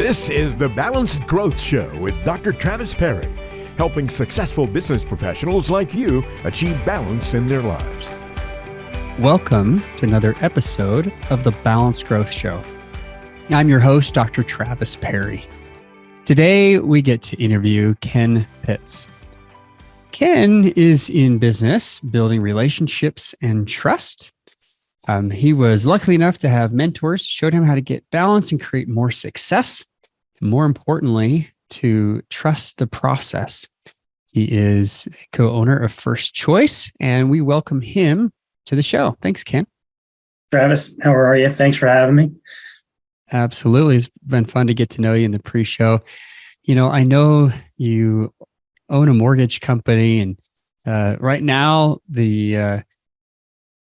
This is the Balanced Growth Show with Dr. Travis Perry, helping successful business professionals like you achieve balance in their lives. Welcome to another episode of the Balanced Growth Show. I'm your host, Dr. Travis Perry. Today, we get to interview Ken Pitts. Ken is in business, building relationships and trust. He was lucky enough to have mentors, showed him how to get balance and create more success. And more importantly, to trust the process. He is co-owner of First Choice, and we welcome him to the show. Thanks, Ken. Travis, how are you? Thanks for having me. Absolutely. It's been fun to get to know you in the pre-show. You know, I know you own a mortgage company, and right now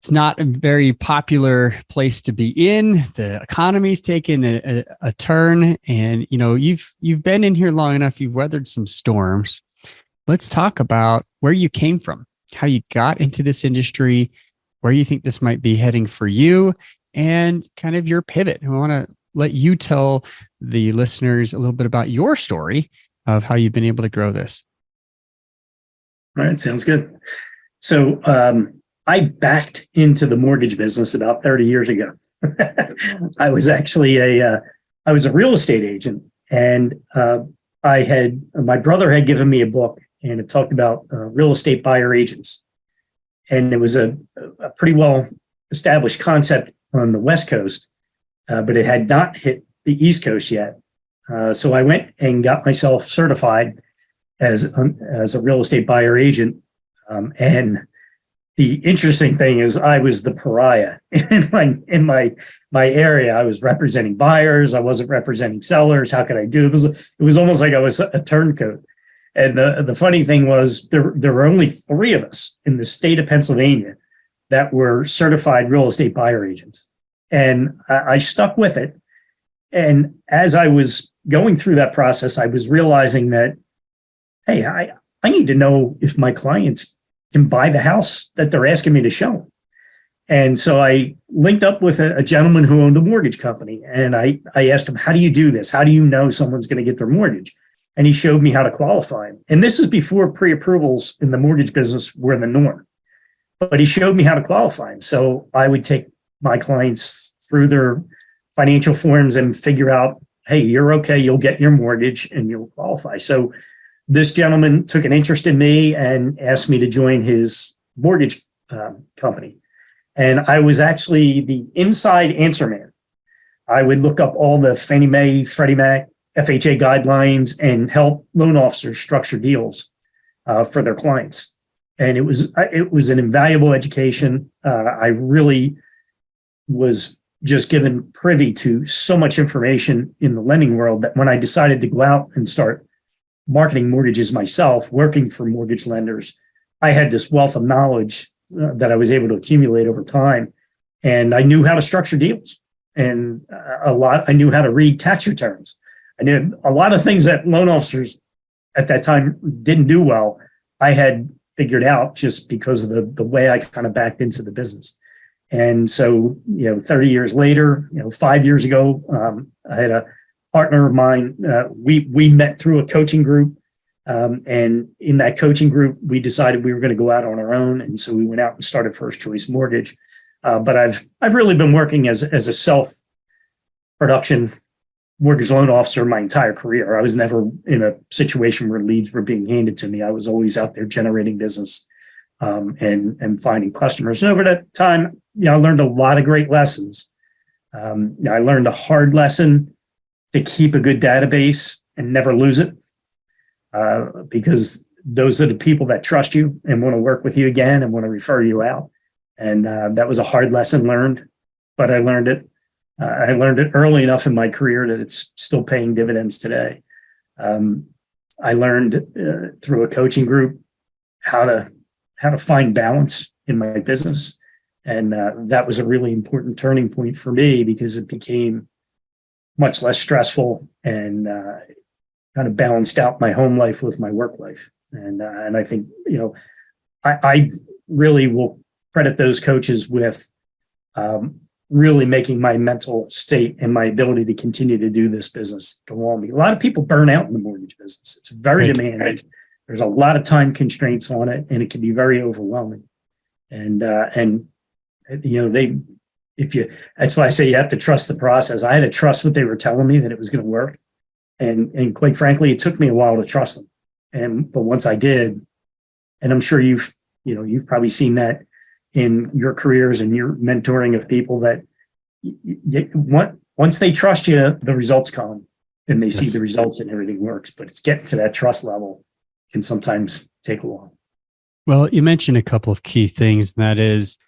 it's not a very popular place to be in. The economy's taken a turn, and you know you've been in here long enough. You've weathered some storms. Let's talk about where you came from, how you got into this industry, where you think this might be heading for you, and kind of your pivot. And we want to let you tell the listeners a little bit about your story of how you've been able to grow this. All right, sounds good. So I backed into the mortgage business about 30 years ago. I was actually a real estate agent, and my brother had given me a book, and it talked about real estate buyer agents. And it was a pretty well established concept on the West Coast, but it had not hit the East Coast yet. So I went and got myself certified as a real estate buyer agent. And the interesting thing is I was the pariah in my area. I was representing buyers. I wasn't representing sellers. How could I do it? It was almost like I was a turncoat. And the funny thing was there were only 3 of us in the state of Pennsylvania that were certified real estate buyer agents. And I stuck with it. And as I was going through that process, I was realizing that, hey, I need to know if my clients can buy the house that they're asking me to show them. And so I linked up with a gentleman who owned a mortgage company. And I asked him, how do you do this? How do you know someone's going to get their mortgage? And he showed me how to qualify. And this is before pre-approvals in the mortgage business were the norm. But he showed me how to qualify. So I would take my clients through their financial forms and figure out, hey, you're okay, you'll get your mortgage and you'll qualify. So this gentleman took an interest in me and asked me to join his mortgage company. And I was actually the inside answer man. I would look up all the Fannie Mae, Freddie Mac, FHA guidelines and help loan officers structure deals for their clients. And it was an invaluable education. I really was just given privy to so much information in the lending world that when I decided to go out and start marketing mortgages myself, working for mortgage lenders, I had this wealth of knowledge that I was able to accumulate over time. And I knew how to structure deals, and I knew how to read tax returns. I knew a lot of things that loan officers at that time didn't do well. I had figured out just because of the way I kind of backed into the business. And so, 30 years later, 5 years ago, I had a partner of mine. We met through a coaching group. And in that coaching group, we decided we were going to go out on our own. And so we went out and started First Choice Mortgage. But I've really been working as a self-production mortgage loan officer my entire career. I was never in a situation where leads were being handed to me. I was always out there generating business and finding customers. And over that time, I learned a lot of great lessons. I learned a hard lesson to keep a good database and never lose it, because those are the people that trust you and want to work with you again and want to refer you out. And that was a hard lesson learned, but I learned it. I learned it early enough in my career that it's still paying dividends today. I learned through a coaching group how to find balance in my business. And that was a really important turning point for me because it became much less stressful and kind of balanced out my home life with my work life. And I think, I really will credit those coaches with really making my mental state and my ability to continue to do this business go on me. A lot of people burn out in the mortgage business. It's very demanding. Right. There's a lot of time constraints on it, and it can be very overwhelming. And that's why I say you have to trust the process. I had to trust what they were telling me, that it was going to work. And quite frankly, it took me a while to trust them. But once I did, and I'm sure you've probably seen that in your careers and your mentoring of people, that once they trust you, the results come and they see the results and everything works. But it's getting to that trust level can sometimes take a while. Well, you mentioned a couple of key things, and that is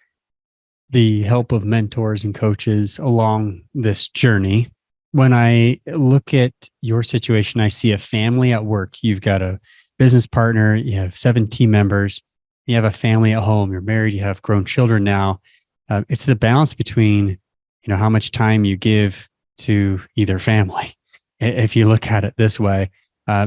the help of mentors and coaches along this journey. When I look at your situation, I see a family at work. You've got a business partner, you have 7 team members, you have a family at home, you're married, you have grown children now. It's the balance between, how much time you give to either family, if you look at it this way.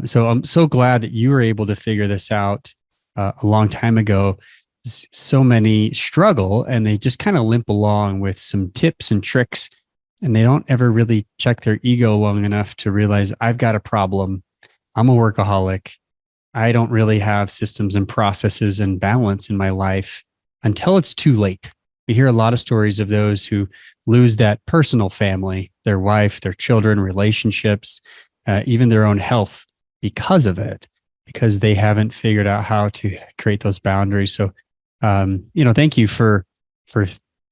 So I'm so glad that you were able to figure this out a long time ago. So many struggle and they just kind of limp along with some tips and tricks, and they don't ever really check their ego long enough to realize, I've got a problem. I'm a workaholic. I don't really have systems and processes and balance in my life until it's too late. We hear a lot of stories of those who lose that personal family, their wife, their children, relationships, even their own health because of it, because they haven't figured out how to create those boundaries. So, thank you for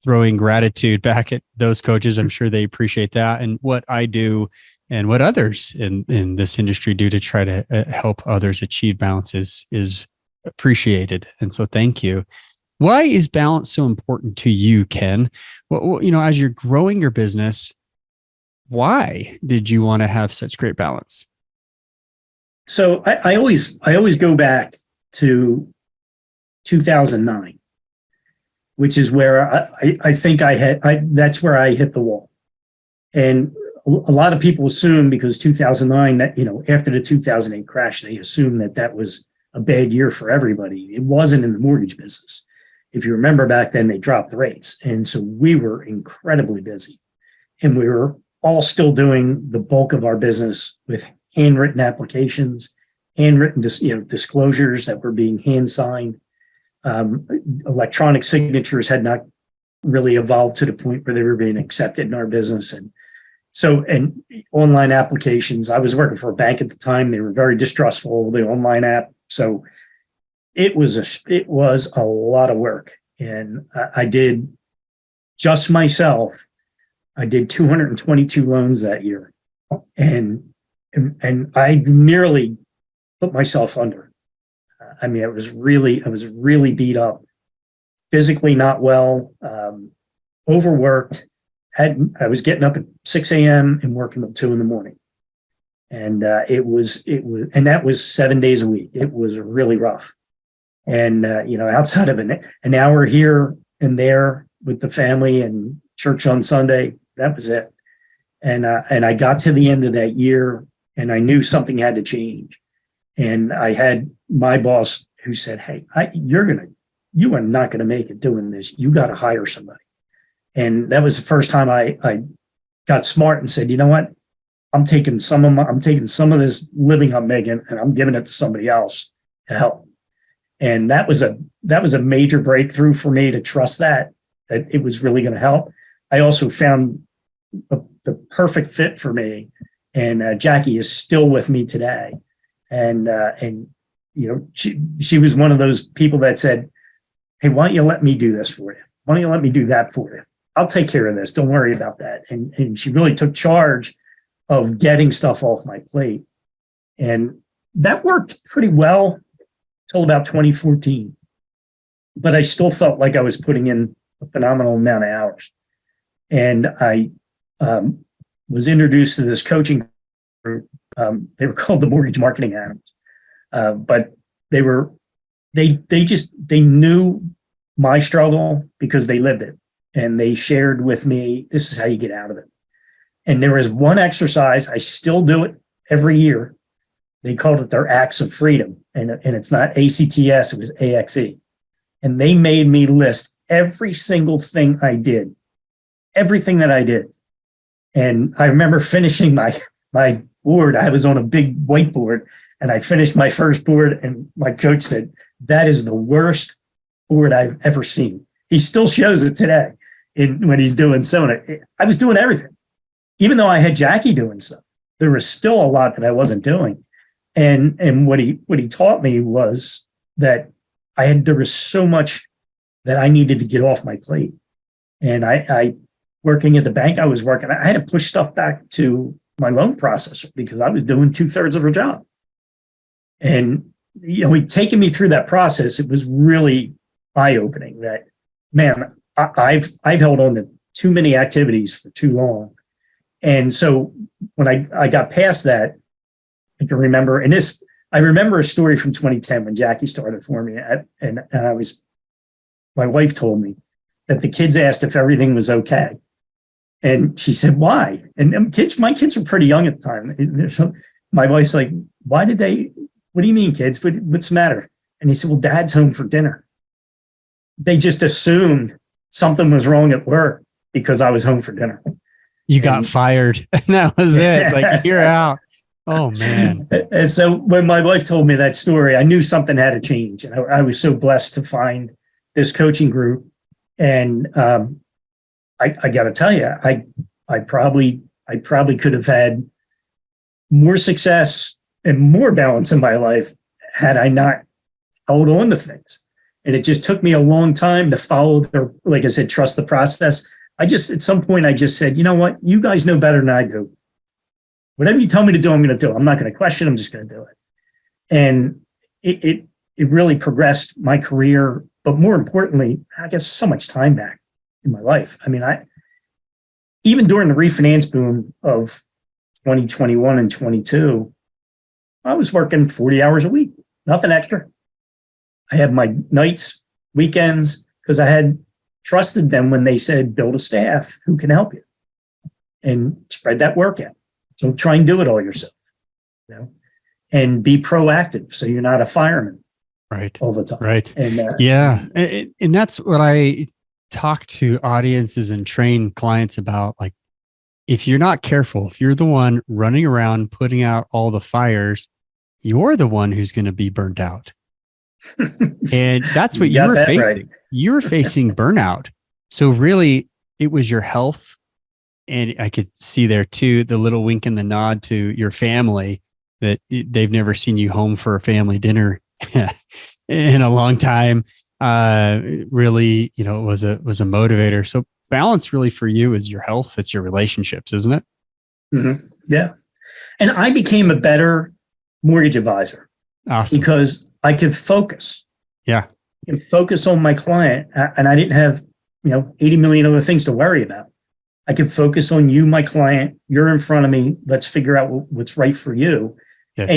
throwing gratitude back at those coaches. I'm sure they appreciate that. And what I do and what others in this industry do to try to help others achieve balance is appreciated. And so thank you. Why is balance so important to you, Ken? Well, as you're growing your business, why did you want to have such great balance? So I always go back to 2009, which is where I think that's where I hit the wall. And a lot of people assume, because 2009, that, after the 2008 crash, they assumed that was a bad year for everybody. It wasn't in the mortgage business. If you remember back then, they dropped the rates. And so we were incredibly busy, and we were all still doing the bulk of our business with handwritten applications, handwritten disclosures that were being hand signed. Electronic signatures had not really evolved to the point where they were being accepted in our business. And online applications. I was working for a bank at the time. They were very distrustful, the online app. So it was a lot of work. And I did just myself. I did 222 loans that year. And I nearly put myself under. I was really beat up, physically not well, overworked. I was getting up at 6 a.m. and working till 2 a.m. And and that was 7 days a week. It was really rough. And, outside of an hour here and there with the family and church on Sunday, that was it. And I got to the end of that year and I knew something had to change. And I had my boss who said, "Hey, you are not going to make it doing this. You got to hire somebody." And that was the first time I got smart and said, "You know what? I'm taking some of this living I'm making and I'm giving it to somebody else to help." And that was a major breakthrough for me to trust that it was really going to help. I also found the perfect fit for me, and Jackie is still with me today. And she was one of those people that said, "Hey, why don't you let me do this for you? Why don't you let me do that for you? I'll take care of this. Don't worry about that." And she really took charge of getting stuff off my plate. And that worked pretty well till about 2014. But I still felt like I was putting in a phenomenal amount of hours. And I was introduced to this coaching group. They were called the Mortgage Marketing Animals. But they knew my struggle because they lived it. And they shared with me, this is how you get out of it. And there was one exercise, I still do it every year. They called it their acts of freedom. And it's not ACTS, it was AXE. And they made me list every single thing I did everything that I did. And I remember finishing my board. I was on a big whiteboard and I finished my first board and my coach said, that is the worst board I've ever seen. He still shows it today when he's doing Sona. I was doing everything. Even though I had Jackie doing stuff, there was still a lot that I wasn't doing. And what he taught me was that there was so much that I needed to get off my plate. And I working at the bank I was working, I had to push stuff back to my loan processor because I was doing 2/3 of her job. And, he'd taken me through that process. It was really eye-opening that, man, I've held on to too many activities for too long. And so when I got past that, I can remember, I remember a story from 2010 when Jackie started for me. My wife told me that the kids asked if everything was okay. And she said, why? And my kids were pretty young at the time. So my wife's like, what do you mean, kids? What's the matter? And he said, well, Dad's home for dinner. They just assumed something was wrong at work because I was home for dinner. You got fired. And that was it. Like, you're out. Oh, man. And so when my wife told me that story, I knew something had to change. And I was so blessed to find this coaching group. And I got to tell you, I probably could have had more success and more balance in my life had I not held on to things. And it just took me a long time to follow like I said, trust the process. At some point, I just said, you know what? You guys know better than I do. Whatever you tell me to do, I'm going to do. I'm not going to question. I'm just going to do it. And it really progressed my career, but more importantly, I guess so much time back in my life. I mean, even during the refinance boom of 2021 and 22, I was working 40 hours a week, nothing extra. I had my nights, weekends, because I had trusted them when they said, build a staff who can help you and spread that work out. Don't try and do it all yourself, and be proactive. So you're not a fireman all the time. Right. And yeah. And that's what I talk to audiences and train clients about. Like, if you're not careful, if you're the one running around, putting out all the fires, you're the one who's going to be burned out. And that's what you were facing. Right. You were facing burnout. So really, it was your health. And I could see there too, the little wink and the nod to your family that they've never seen you home for a family dinner in a long time. Really, it was a motivator. So balance really for you is your health. It's your relationships, isn't it? Mm-hmm. Yeah. And I became a better mortgage advisor. Awesome. Because I could focus. Yeah. I could focus on my client and I didn't have, 80 million other things to worry about. I could focus on you, my client. You're in front of me. Let's figure out what's right for you. Yes.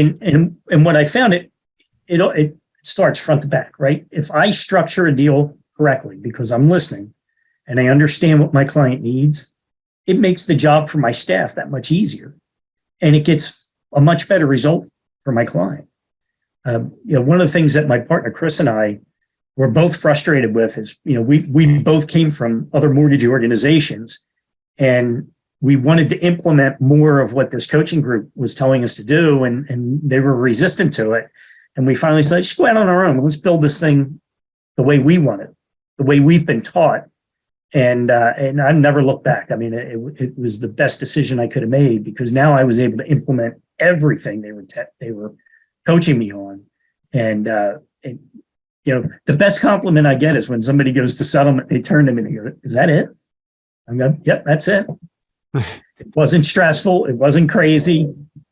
And what I found, it starts front to back, right? If I structure a deal correctly because I'm listening and I understand what my client needs, it makes the job for my staff that much easier. And it gets a much better result for my client. One of the things that my partner, Chris, and I were both frustrated with is, we both came from other mortgage organizations and we wanted to implement more of what this coaching group was telling us to do. And they were resistant to it. And we finally said, let's go out on our own. Let's build this thing the way we want it, the way we've been taught. And I've never looked back. I mean, it was the best decision I could have made because now I was able to implement everything they were coaching me on. And the best compliment I get is when somebody goes to settlement, they turn to me and they go, is that it? I'm going, yep, that's it. It wasn't stressful. It wasn't crazy.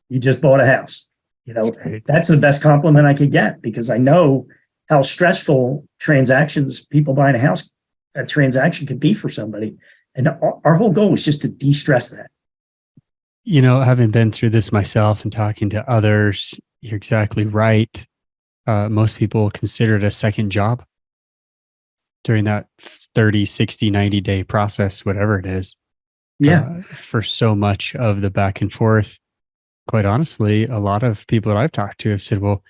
You just bought a house. That's the best compliment I could get because I know how stressful people buying a house, a transaction could be for somebody. And our whole goal was just to de-stress that. Having been through this myself and talking to others, you're exactly right. Most people consider it a second job during that 30, 60, 90-day process, whatever it is. Yeah. For so much of the back and forth. Quite honestly, a lot of people that I've talked to have said, well,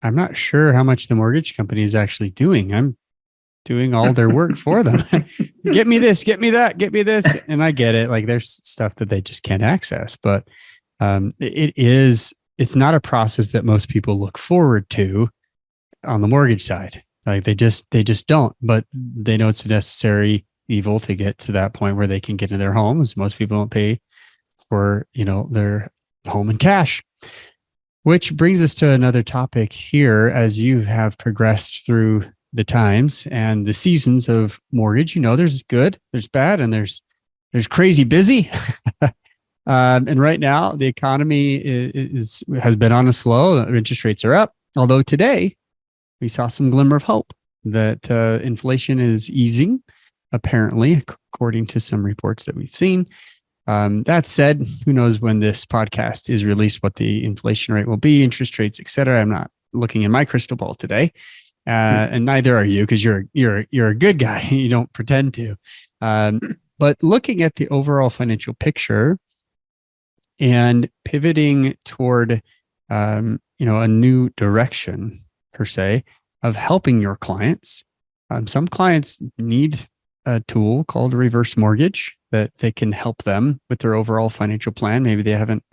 I'm not sure how much the mortgage company is actually doing. I'm doing all their work for them. Get me this, get me that, get me this. And I get it. Like there's stuff that they just can't access, but it's not a process that most people look forward to on the mortgage side. Like they just don't, but they know it's a necessary evil to get to that point where they can get into their homes. Most people don't pay for, their home in cash, which brings us to another topic here. As you have progressed through the times and the seasons of mortgage, there's good, there's bad, and there's crazy busy. And right now the economy has been on a slow. Interest rates are up. Although today we saw some glimmer of hope that inflation is easing, apparently, according to some reports that we've seen. That said, who knows when this podcast is released, what the inflation rate will be, interest rates, et cetera. I'm not looking in my crystal ball today. And neither are you, because you're a good guy. You don't pretend to. But looking at the overall financial picture and pivoting toward, a new direction per se of helping your clients. Some clients need a tool called a reverse mortgage that they can help them with their overall financial plan. Maybe they haven't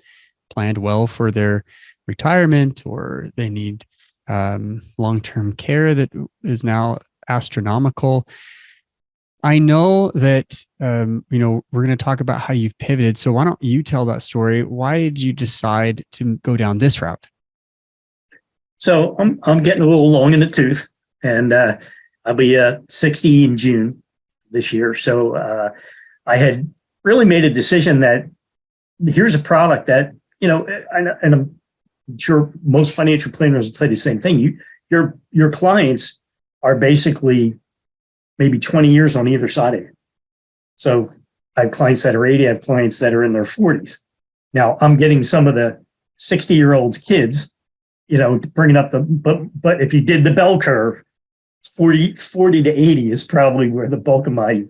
planned well for their retirement, or they need long-term care that is now astronomical. I know that, we're going to talk about how you've pivoted. So why don't you tell that story? Why did you decide to go down this route? So I'm getting a little long in the tooth, and I'll be 60 in June this year. So I had really made a decision that here's a product that, and I'm sure most financial planners will tell you the same thing. Your clients are basically maybe 20 years on either side of you. So I have clients that are 80, I have clients that are in their 40s. Now I'm getting some of the 60-year-olds kids, bringing up but if you did the bell curve, 40 to 80 is probably where the bulk of my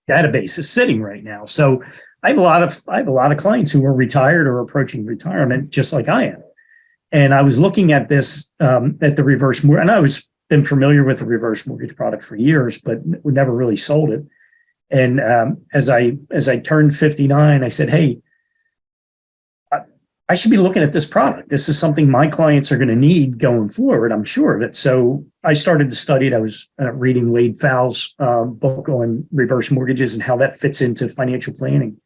database is sitting right now. So I have a lot of clients who are retired or approaching retirement, just like I am. And I was looking at this, at the reverse mortgage, and I was been familiar with the reverse mortgage product for years, but we never really sold it. And as I turned 59, I said, hey, I should be looking at this product. This is something my clients are going to need going forward. I'm sure of it. So I started to study it. I was reading Wade Fowle's book on reverse mortgages and how that fits into financial planning.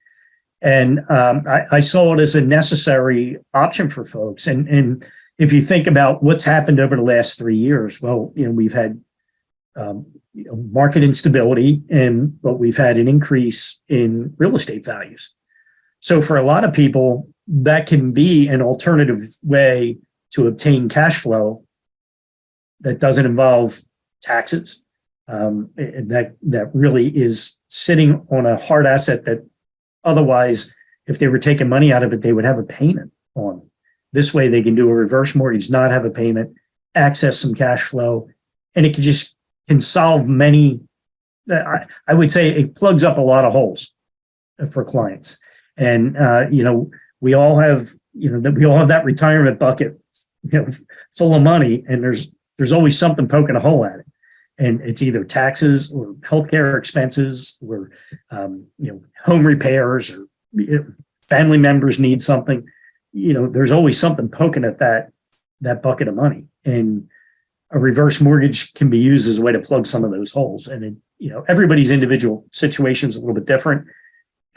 And I saw it as a necessary option for folks. And if you think about what's happened over the last 3 years, well, we've had market instability, but we've had an increase in real estate values. So for a lot of people, that can be an alternative way to obtain cash flow that doesn't involve taxes. That really is sitting on a hard asset that otherwise, if they were taking money out of it, they would have a payment on. This way they can do a reverse mortgage, not have a payment, access some cash flow, and it can solve many, I would say it plugs up a lot of holes for clients. And, we all have that retirement bucket, full of money, and there's always something poking a hole at it. And it's either taxes or healthcare expenses or, home repairs, or family members need something. There's always something poking at that bucket of money. And a reverse mortgage can be used as a way to plug some of those holes. And everybody's individual situation is a little bit different.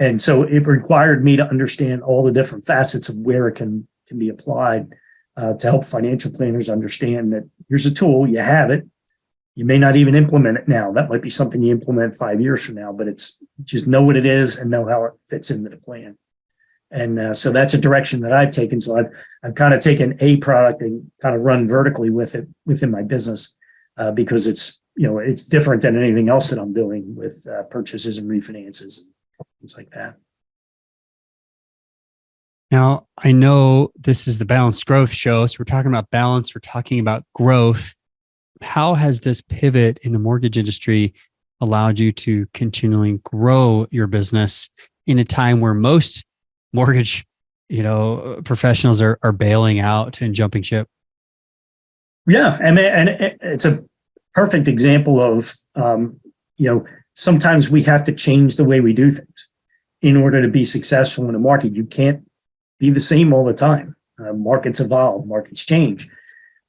And so it required me to understand all the different facets of where it can be applied to help financial planners understand that here's a tool, you have it. You may not even implement it now. That might be something you implement 5 years from now, but it's just know what it is and know how it fits into the plan. And so that's a direction that I've taken. So I've kind of taken a product and kind of run vertically with it within my business because it's different than anything else that I'm doing with purchases and refinances and things like that. Now, I know this is the Balanced Growth Show, so we're talking about balance, we're talking about growth. How has this pivot in the mortgage industry allowed you to continually grow your business in a time where most mortgage, professionals are bailing out and jumping ship? Yeah, and it's perfect example of, sometimes we have to change the way we do things in order to be successful in a market. You can't be the same all the time. Markets evolve, markets change.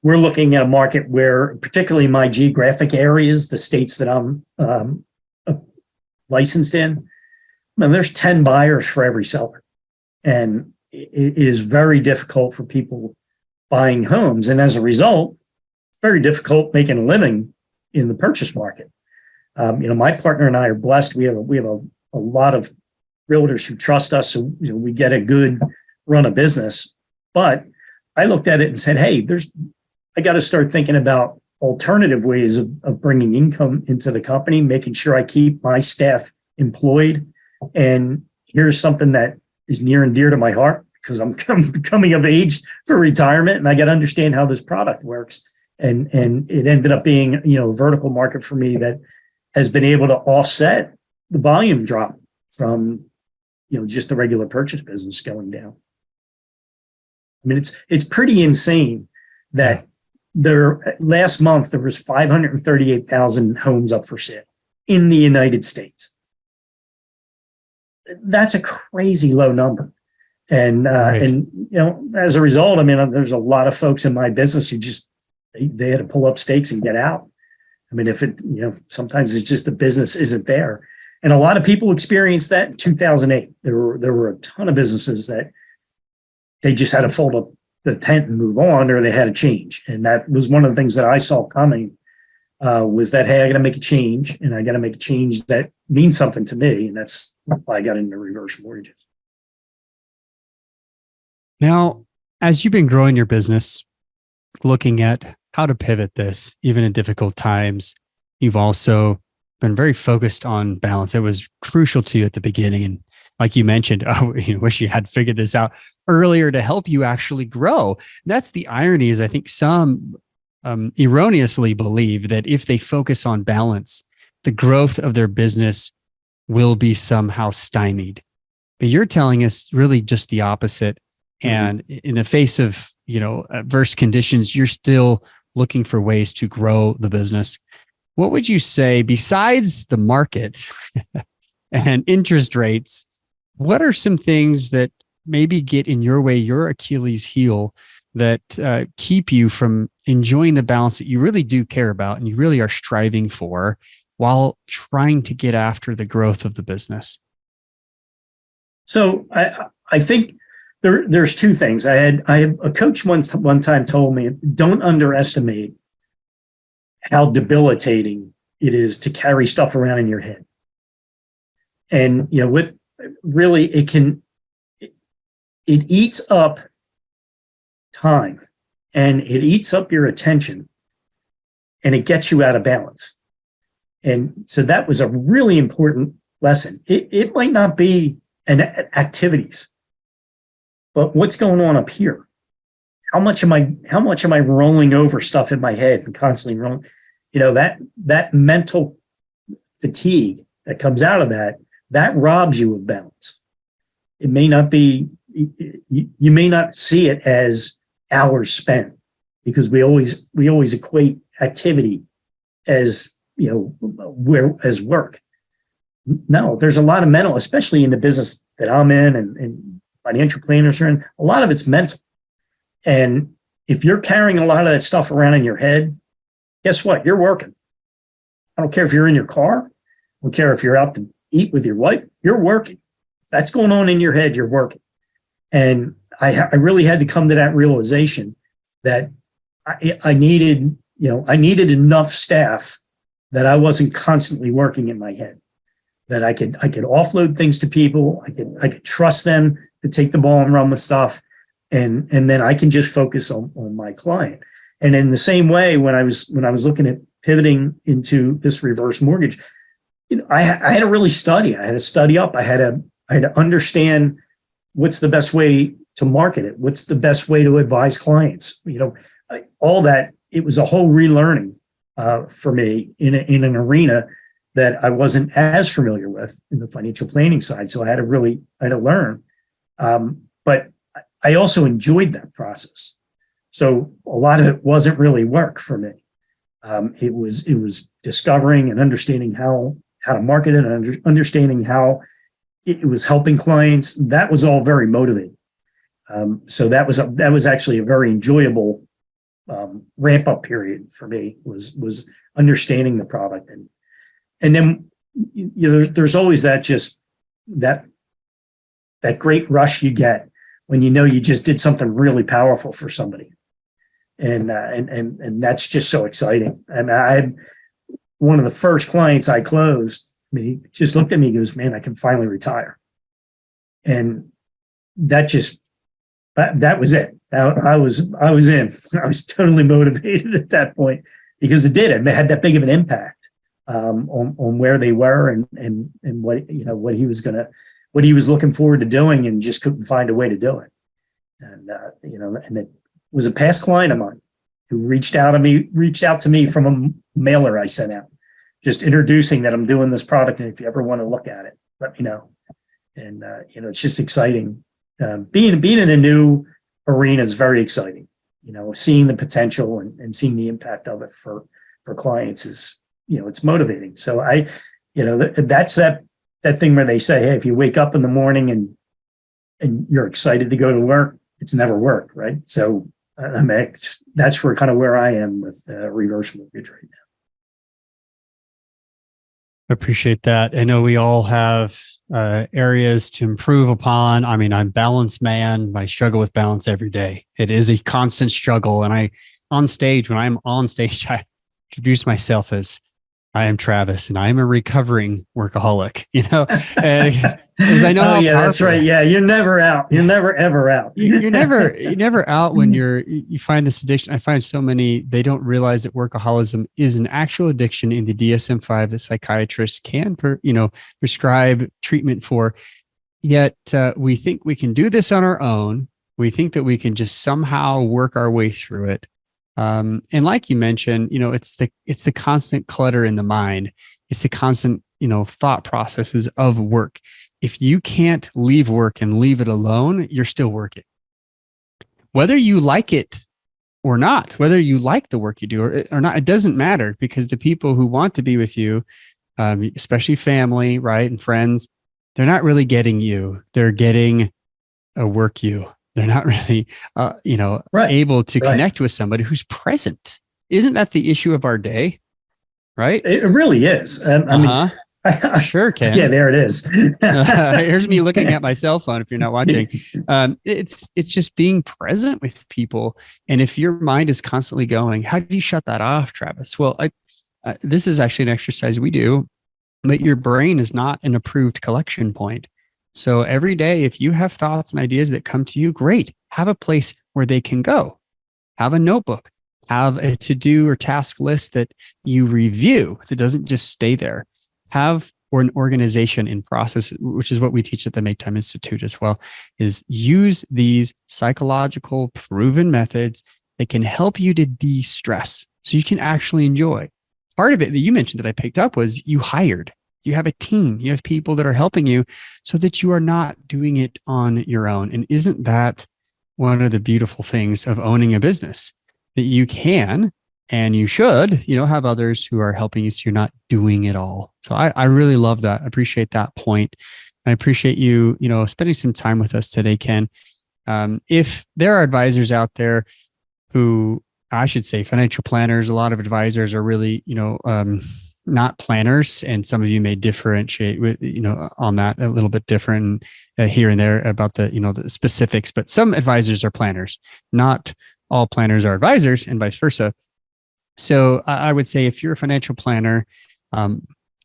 We're looking at a market where, particularly my geographic areas, the states that I'm licensed in, there's 10 buyers for every seller. And it is very difficult for people buying homes. And as a result, it's very difficult making a living in the purchase market. My partner and I are blessed. We have a lot of realtors who trust us. So we get a good run of business. But I looked at it and said, hey, I got to start thinking about alternative ways of bringing income into the company, making sure I keep my staff employed. And here's something that is near and dear to my heart because I'm coming of age for retirement, and I got to understand how this product works. And it ended up being, a vertical market for me that has been able to offset the volume drop from, just the regular purchase business going down. I mean, it's pretty insane that last month there was 538,000 homes up for sale in the United States. That's a crazy low number. And, Right. as a result, there's a lot of folks in my business who they had to pull up stakes and get out. I mean, sometimes it's just the business isn't there. And a lot of people experienced that in 2008. There were a ton of businesses that they just had to fold up the tent and move on, or they had to change. And that was one of the things that I saw coming, was that, hey, I got to make a change, and I got to make a change that means something to me. And that's why I got into reverse mortgages. Now, as you've been growing your business, looking at how to pivot this, even in difficult times, you've also been very focused on balance. It was crucial to you at the beginning. And like you mentioned, wish you had figured this out earlier to help you actually grow. That's the irony is I think some erroneously believe that if they focus on balance, the growth of their business will be somehow stymied. But you're telling us really just the opposite. And in the face of, adverse conditions, you're still looking for ways to grow the business. What would you say, besides the market and interest rates, what are some things that maybe get in your way, your Achilles heel, that keep you from enjoying the balance that you really do care about and you really are striving for while trying to get after the growth of the business? So I think there's two things. I had a coach one time told me, don't underestimate how debilitating it is to carry stuff around in your head. And, what really it eats up time, and it eats up your attention, and it gets you out of balance. And so that was a really important lesson. It might not be an activities, but what's going on up here? How much am I rolling over stuff in my head and constantly rolling? That mental fatigue that comes out of that robs you of balance. It may not be, you may not see it as hours spent, because we always equate activity as, as work. No, there's a lot of mental, especially in the business that I'm in and financial planners are in. A lot of it's mental. And if you're carrying a lot of that stuff around in your head, guess what? You're working. I don't care if you're in your car. I don't care if you're out to eat with your wife. You're working. If that's going on in your head, you're working. And I really had to come to that realization that I needed enough staff that I wasn't constantly working in my head, that I could offload things to people. I could trust them to take the ball and run with stuff. And then I can just focus on my client. And in the same way, when I was looking at pivoting into this reverse mortgage, I had to really study. I had to study up. I had to understand what's the best way to market it. What's the best way to advise clients? All that. It was a whole relearning for me in an arena that I wasn't as familiar with in the financial planning side. So I had to learn. But I also enjoyed that process. So a lot of it wasn't really work for me. It was discovering and understanding how to market it, and understanding how it was helping clients. That was all very motivating. So that was actually a very enjoyable ramp up period for me. Was understanding the product, and then there's always that great rush you get when you just did something really powerful for somebody, and that's just so exciting. And I had one of the first clients I closed. He just looked at me and goes, "Man, I can finally retire," and that was it. I was in. I was totally motivated at that point because it had that big of an impact on where they were and what he was looking forward to doing, and just couldn't find a way to do it. And it was a past client of mine who reached out to me from a mailer I sent out, just introducing that I'm doing this product, and if you ever want to look at it, let me know. And it's just exciting. Being in a new arena is very exciting. Seeing the potential and seeing the impact of it for clients is, it's motivating. So that's that thing where they say, hey, if you wake up in the morning and you're excited to go to work, it's never work, right? So that's where I am with reverse mortgage right now. Appreciate that. I know we all have areas to improve upon. I mean, I'm a balance man. I struggle with balance every day. It is a constant struggle. And when I'm on stage, I introduce myself as I am Travis and I'm a recovering workaholic, because I know. Oh, yeah, that's right. Yeah. You're never out. You're never, ever out. You're never out when you find this addiction. I find so many, they don't realize that workaholism is an actual addiction in the DSM-5 that psychiatrists can, prescribe treatment for. Yet we think we can do this on our own. We think that we can just somehow work our way through it. And like you mentioned, it's the constant clutter in the mind. It's the constant, thought processes of work. If you can't leave work and leave it alone, you're still working. Whether you like it or not, whether you like the work you do or not, it doesn't matter, because the people who want to be with you, especially family, right, and friends, they're not really getting you. They're getting a work you. They're not really, able to connect with somebody who's present. Isn't that the issue of our day? Right? It really is. I mean, sure can. Yeah, there it is. Here's me looking at my cell phone. If you're not watching, it's just being present with people. And if your mind is constantly going, how do you shut that off, Travis? Well, this is actually an exercise we do, but your brain is not an approved collection point. So every day, if you have thoughts and ideas that come to you, great. Have a place where they can go. Have a notebook. Have a to-do or task list that you review that doesn't just stay there. Have an organization in process, which is what we teach at the Make Time Institute as well, is use these psychological proven methods that can help you to de-stress so you can actually enjoy. Part of it that you mentioned that I picked up was you hired. You have a team, you have people that are helping you so that you are not doing it on your own. And isn't that one of the beautiful things of owning a business, that you can and you should, have others who are helping you so you're not doing it all. So I really love that. I appreciate that point. I appreciate you, spending some time with us today, Ken. If there are advisors out there who, I should say financial planners, a lot of advisors are really, not planners, and some of you may differentiate with on that a little bit different here and there about the the specifics, but some advisors are planners. Not all planners are advisors, and vice versa. So I would say if you're a financial planner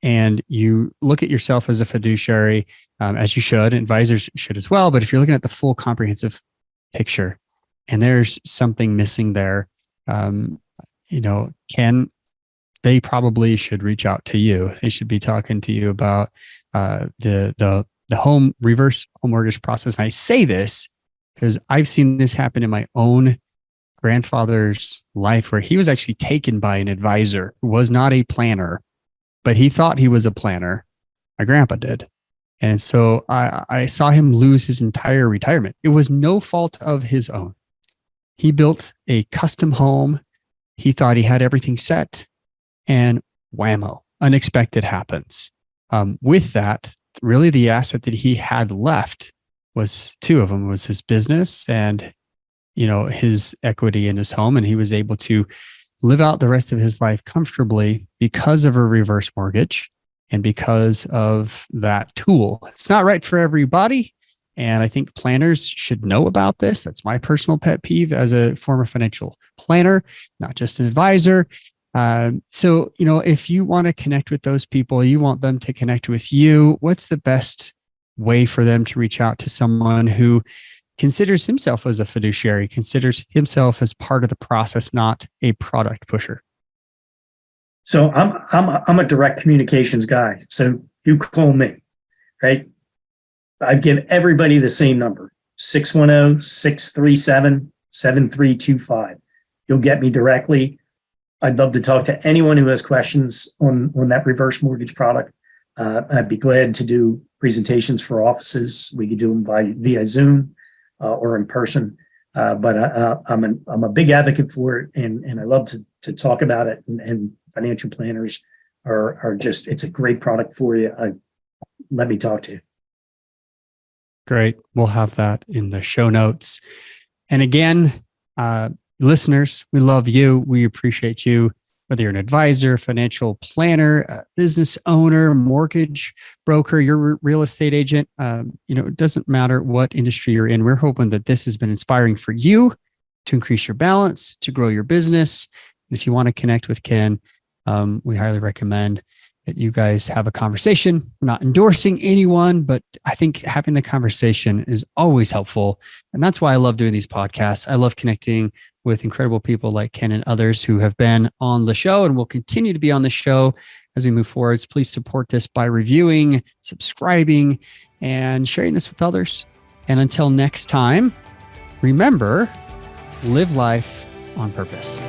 and you look at yourself as a fiduciary, as you should, advisors should as well, but if you're looking at the full comprehensive picture and there's something missing there, they probably should reach out to you. They should be talking to you about the reverse home mortgage process. And I say this because I've seen this happen in my own grandfather's life, where he was actually taken by an advisor who was not a planner, but he thought he was a planner. My grandpa did. And so I saw him lose his entire retirement. It was no fault of his own. He built a custom home he thought he had everything set, and whammo, unexpected happens. With that, really the asset that he had left was two of them, was his business and, his equity in his home. And he was able to live out the rest of his life comfortably because of a reverse mortgage and because of that tool. It's not right for everybody. And I think planners should know about this. That's my personal pet peeve as a former financial planner, not just an advisor. So, if you want to connect with those people, you want them to connect with you, what's the best way for them to reach out to someone who considers himself as a fiduciary, considers himself as part of the process, not a product pusher? So I'm a direct communications guy. So you call me, right? I give everybody the same number, 610-637-7325. You'll get me directly. I'd love to talk to anyone who has questions on that reverse mortgage product. I'd be glad to do presentations for offices. We could do them via Zoom or in person. But I'm a big advocate for it, and I love to talk about it. And financial planners are just, it's a great product for you. Let me talk to you. Great. We'll have that in the show notes. And again, listeners, we love you. We appreciate you, whether you're an advisor, financial planner, a business owner, mortgage broker, you're a real estate agent. It doesn't matter what industry you're in. We're hoping that this has been inspiring for you to increase your balance, to grow your business. And if you want to connect with Ken, we highly recommend that you guys have a conversation. We're not endorsing anyone, but I think having the conversation is always helpful. And that's why I love doing these podcasts. I love connecting with incredible people like Ken and others who have been on the show and will continue to be on the show as we move forward. So please support this by reviewing, subscribing, and sharing this with others. And until next time, remember, live life on purpose.